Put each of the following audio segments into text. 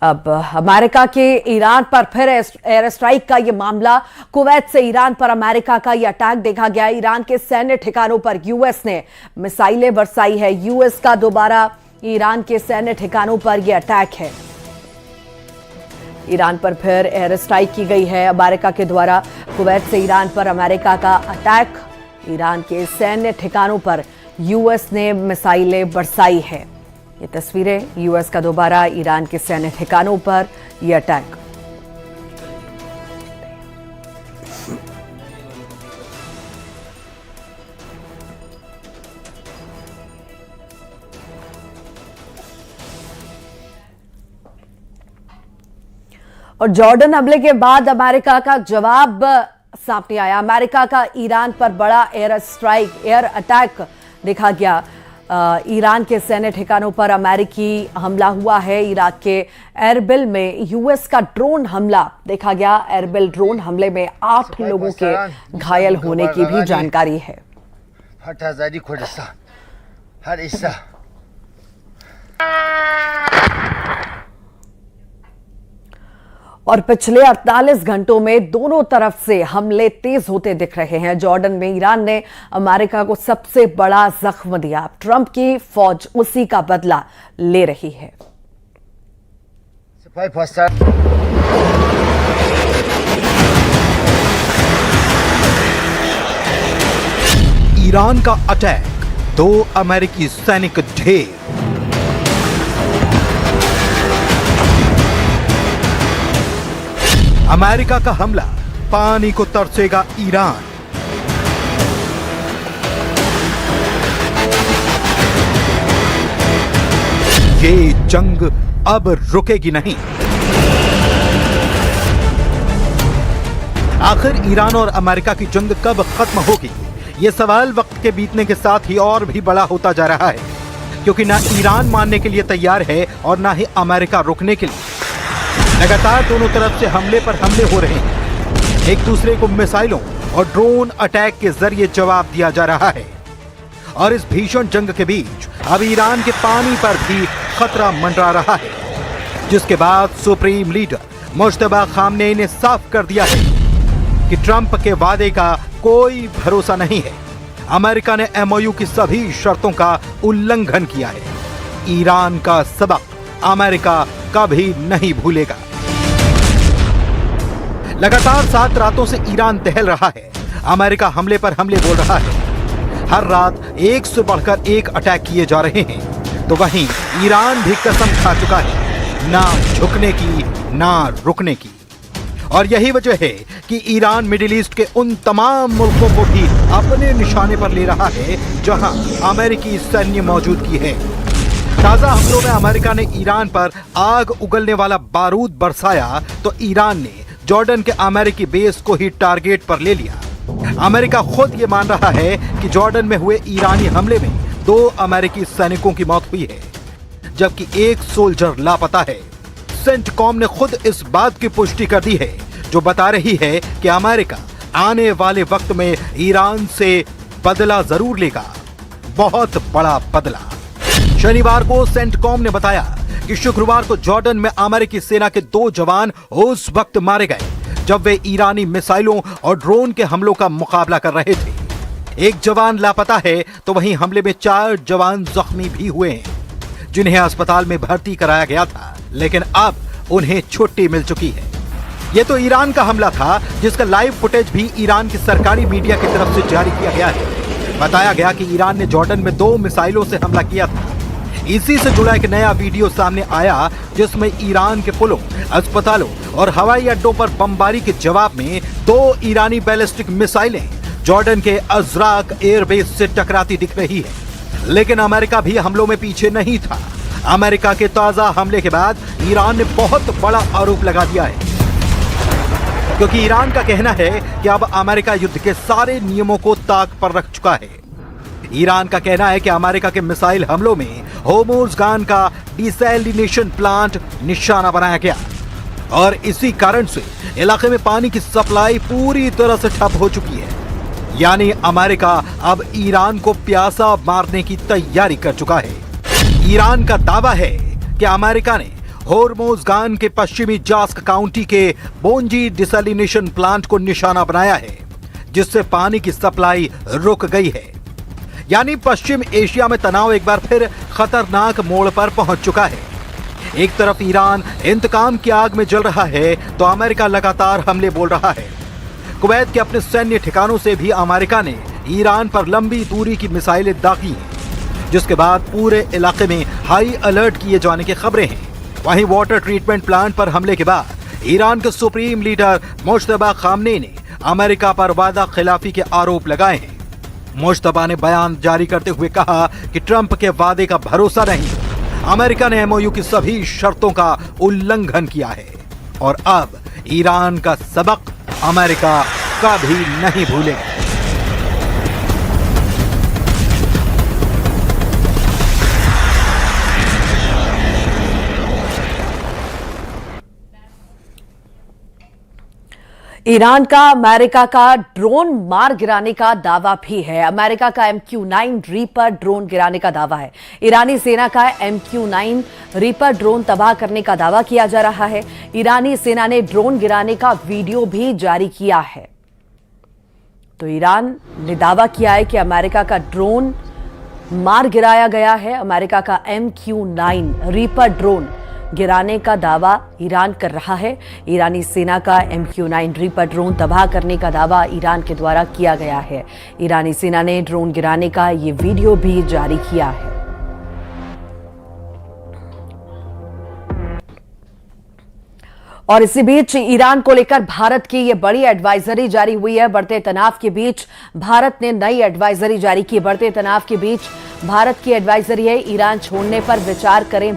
अब अमेरिका के ईरान पर फिर एयर स्ट्राइक का ये मामला। कुवैत से ईरान पर अमेरिका का ये अटैक देखा गया। ईरान के सैन्य ठिकानों पर यूएस ने मिसाइलें बरसाई है। यूएस का दोबारा ईरान के सैन्य ठिकानों पर यह अटैक है। ईरान पर फिर एयर स्ट्राइक की गई है अमेरिका के द्वारा। कुवैत से ईरान पर अमेरिका का अटैक। ईरान के सैन्य ठिकानों पर यूएस ने मिसाइलें बरसाई है। ये तस्वीरें यूएस का दोबारा ईरान के सैन्य ठिकानों पर यह अटैक। और जॉर्डन हमले के बाद अमेरिका का जवाब सामने आया। अमेरिका का ईरान पर बड़ा एयर स्ट्राइक, एयर अटैक देखा गया। ईरान के सैन्य ठिकानों पर अमेरिकी हमला हुआ है। इराक के एरबिल में यूएस का ड्रोन हमला देखा गया। एरबिल ड्रोन हमले में 8 लोगों के घायल होने की भी जानकारी है। और पिछले 48 घंटों में दोनों तरफ से हमले तेज होते दिख रहे हैं। जॉर्डन में ईरान ने अमेरिका को सबसे बड़ा जख्म दिया। ट्रंप की फौज उसी का बदला ले रही है। ईरान का अटैक, 2 अमेरिकी सैनिक ढेर। अमेरिका का हमला, पानी को तरसेगा ईरान। ये जंग अब रुकेगी नहीं। आखिर ईरान और अमेरिका की जंग कब खत्म होगी? ये सवाल वक्त के बीतने के साथ ही और भी बड़ा होता जा रहा है, क्योंकि ना ईरान मानने के लिए तैयार है और ना ही अमेरिका रुकने के लिए। लगातार दोनों तरफ से हमले पर हमले हो रहे हैं। एक दूसरे को मिसाइलों और ड्रोन अटैक के जरिए जवाब दिया जा रहा है। और इस भीषण जंग के बीच अब ईरान के पानी पर भी खतरा मंडरा रहा है, जिसके बाद सुप्रीम लीडर मुश्तबा खामनेई ने साफ कर दिया है कि ट्रंप के वादे का कोई भरोसा नहीं है। अमेरिका ने एमओयू की सभी शर्तों का उल्लंघन किया है। ईरान का सबक अमेरिका कभी नहीं भूलेगा। लगातार 7 रातों से ईरान दहल रहा है। अमेरिका हमले पर हमले बोल रहा है। हर रात एक से बढ़कर एक अटैक किए जा रहे हैं। तो वहीं ईरान भी कसम खा चुका है, ना झुकने की ना रुकने की। और यही वजह है कि ईरान मिडिल ईस्ट के उन तमाम मुल्कों को भी अपने निशाने पर ले रहा है जहां अमेरिकी सैन्य मौजूदगी है। ताजा हमलों में अमेरिका ने ईरान पर आग उगलने वाला बारूद बरसाया तो ईरान ने जॉर्डन के अमेरिकी बेस को ही टारगेट पर ले लिया। अमेरिका खुद ये मान रहा है कि जॉर्डन में हुए ईरानी हमले में 2 अमेरिकी सैनिकों की मौत हुई है, जबकि 1 सोल्जर लापता है। सेंटकॉम ने खुद इस बात की पुष्टि कर दी है, जो बता रही है कि अमेरिका आने वाले वक्त में ईरान से बदला जरूर लेगा, बहुत बड़ा बदला। शनिवार को सेंटकॉम ने बताया कि शुक्रवार को जॉर्डन में अमेरिकी सेना के 2 जवान उस वक्त मारे गए जब वे ईरानी मिसाइलों और ड्रोन के हमलों का मुकाबला कर रहे थे। 1 जवान लापता है तो वहीं हमले में 4 जवान जख्मी भी हुए हैं, जिन्हें अस्पताल में भर्ती कराया गया था, लेकिन अब उन्हें छुट्टी मिल चुकी है। यह तो ईरान का हमला था, जिसका लाइव फुटेज भी ईरान की सरकारी मीडिया की तरफ से जारी किया गया है। बताया गया कि ईरान ने जॉर्डन में 2 मिसाइलों से हमला किया था। इसी से जुड़ा एक नया वीडियो सामने आया, जिसमें ईरान के पुलों, अस्पतालों और हवाई अड्डों पर बमबारी के जवाब में 2 ईरानी बैलिस्टिक मिसाइलें जॉर्डन के अजराक एयरबेस से टकराती दिख रही है। लेकिन अमेरिका भी हमलों में पीछे नहीं था। अमेरिका के ताजा हमले के बाद ईरान ने बहुत बड़ा आरोप लगा दिया है, क्योंकि ईरान का कहना है कि अब अमेरिका युद्ध के सारे नियमों को ताक पर रख चुका है। ईरान का कहना है कि अमेरिका के मिसाइल हमलों में होर्मुज़गान का डिसैलिनेशन प्लांट निशाना बनाया गया और इसी कारण से इलाके में पानी की सप्लाई पूरी तरह से ठप हो चुकी है। यानी अमेरिका अब ईरान को प्यासा मारने की तैयारी कर चुका है। ईरान का दावा है कि अमेरिका ने होर्मुज़गान के पश्चिमी जास्क काउंटी के बोंजी डिसैलिनेशन प्लांट को निशाना बनाया है, जिससे पानी की सप्लाई रुक गई है। यानी पश्चिम एशिया में तनाव एक बार फिर खतरनाक मोड़ पर पहुंच चुका है। एक तरफ ईरान इंतकाम की आग में जल रहा है, तो अमेरिका लगातार हमले बोल रहा है। कुवैत के अपने सैन्य ठिकानों से भी अमेरिका ने ईरान पर लंबी दूरी की मिसाइलें दागी हैं, जिसके बाद पूरे इलाके में हाई अलर्ट किए जाने की खबरें हैं। वहीं वाटर ट्रीटमेंट प्लांट पर हमले के बाद ईरान के सुप्रीम लीडर मुश्तबा खामनेई ने अमेरिका पर वादा खिलाफी के आरोप लगाए हैं। मुश्तबा ने बयान जारी करते हुए कहा कि ट्रंप के वादे का भरोसा नहीं, अमेरिका ने एमओयू की सभी शर्तों का उल्लंघन किया है और अब ईरान का सबक अमेरिका कभी नहीं भूलेगा। ईरान का अमेरिका का ड्रोन मार गिराने का दावा भी है। अमेरिका का MQ-9 रीपर ड्रोन गिराने का दावा है। ईरानी सेना का MQ-9 रीपर ड्रोन तबाह करने का दावा किया जा रहा है। ईरानी सेना ने ड्रोन गिराने का वीडियो भी जारी किया है। तो ईरान ने दावा किया है कि अमेरिका का ड्रोन मार गिराया गया है। अमेरिका का MQ-9 रीपर ड्रोन गिराने का दावा ईरान कर रहा है। ईरानी सेना का MQ-9 रीपर ड्रोन तबाह करने का दावा ईरान के द्वारा किया गया है। ईरानी सेना ने ड्रोन गिराने का ये वीडियो भी जारी किया है। और इसी बीच ईरान को लेकर भारत की ये बड़ी एडवाइजरी जारी हुई है। बढ़ते तनाव के बीच भारत ने नई एडवाइजरी जारी की। बढ़ते तनाव के बीच भारत की एडवाइजरी है, ईरान छोड़ने पर विचार करें।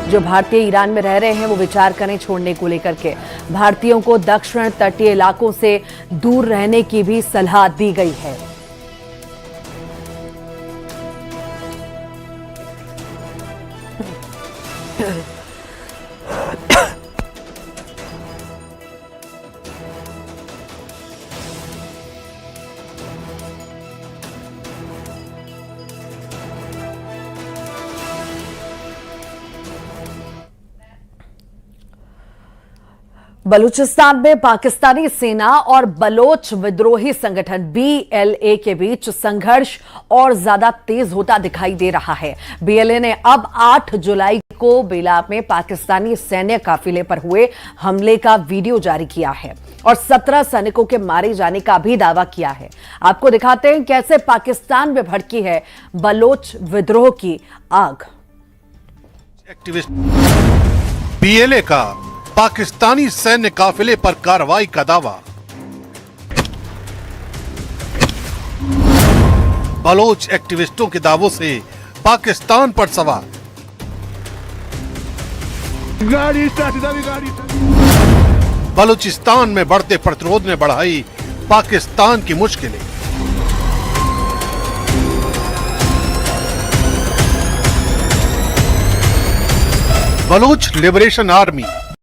जो भारतीय ईरान में रह रहे हैं वो विचार करें छोड़ने को लेकर के। भारतीयों को दक्षिण तटीय इलाकों से दूर रहने की भी सलाह दी गई है। बलूचिस्तान में पाकिस्तानी सेना और बलोच विद्रोही संगठन BLA के बीच संघर्ष और ज्यादा तेज होता दिखाई दे रहा है। BLA ने अब 8 जुलाई को बेलाब में पाकिस्तानी सैन्य काफिले पर हुए हमले का वीडियो जारी किया है और 17 सैनिकों के मारे जाने का भी दावा किया है। आपको दिखाते हैं कैसे पाकिस्तान में भड़की है बलोच विद्रोह की आग। एक्टिविस्ट BLA का पाकिस्तानी सैन्य काफिले पर कार्रवाई का दावा। बलोच एक्टिविस्टों के दावों से पाकिस्तान पर सवाल। बलूचिस्तान में बढ़ते प्रतिरोध ने बढ़ाई पाकिस्तान की मुश्किलें। Baloch liberation army